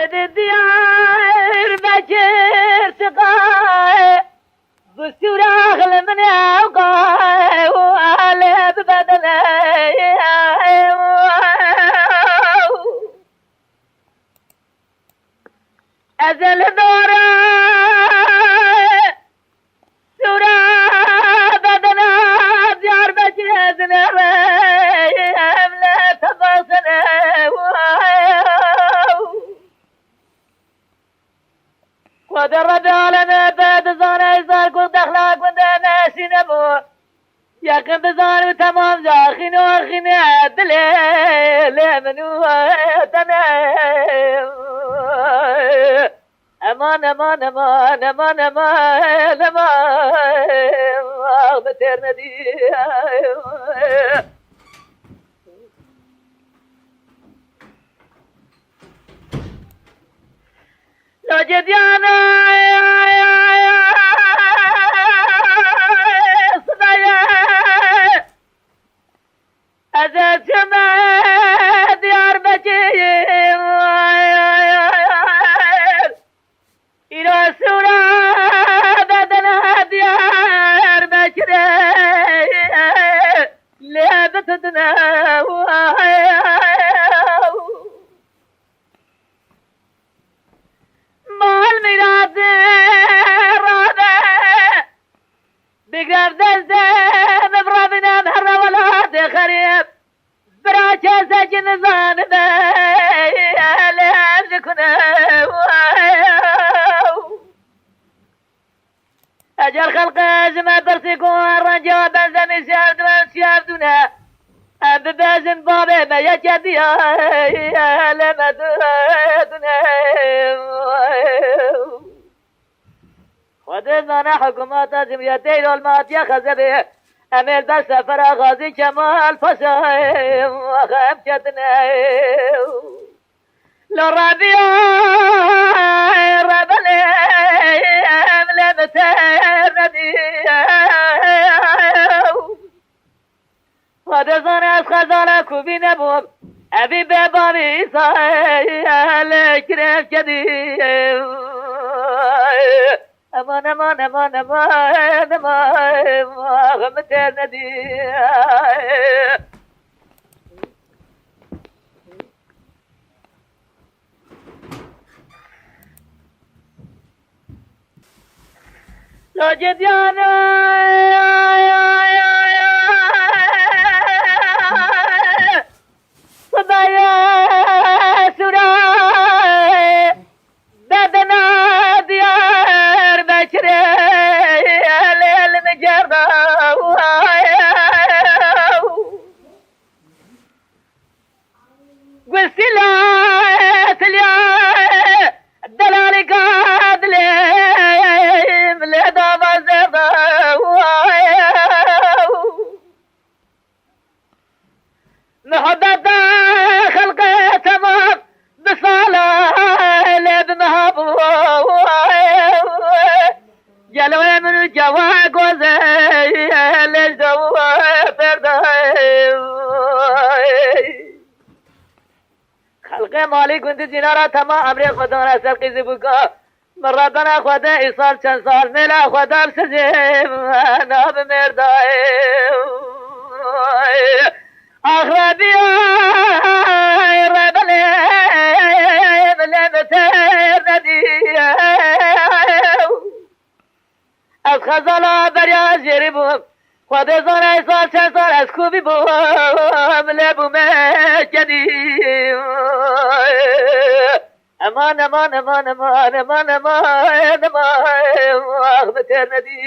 الديار بكر تقاي بسورة أغلى من أوقاي وقلب بدني أزل دورة سورة بدنا ديار بكر أزل أملا تبصنا ودرد على بعد زانا يزار كل دخلا كنت ناسي نبو يقن بزار تمام زاخين واخين عدلي منو تنا امان امان امان امان امان امان بتر ندي لو جديانا صدايا أزاد شمع ديار بكير إلى سورة بدنا ديار بكير لابتدنا مال ميلاد رابع بقرب دزده مبرابنا بحر ولاد خريب براجة سجن زانبه لأمزكنا أجر خلق زما برسيكون رجا بنزمي سيابدونا ببازن بابي ما يجديا لما دودنا ودزنا حكومات زميتين والمات يخزبه أمير بس غازي كمال فصايم وخمشتنا لو ربيع ربلي أملي بتر ندي ودزنا خزانة كوبي نبوم أبي بابي صايل كريم جديد امان امان امان امان امان غمتر ندي لو جديانا صبايا سوراي بدنا ديار بشري ليل مجرى والسلاة اليا الدلال قادلي مليضة بزيضة محبة خلقي تمام بصالة لبنها جلوة من الجواق وزي للجوا فرداي خلقي مالي كنت جنارة تمام أمري خدانا سلقي زبوكا من ربنا خدا إيصال چند سال ملا خدا بسجيم أنا بمرداي أخربي ربلي بلي بتر ندي از خزالا بریا جری بوم خود زانه سال چند سال از خوبی بوم لبوم جدی امان امان امان امان امان امان امان امان بتر ندی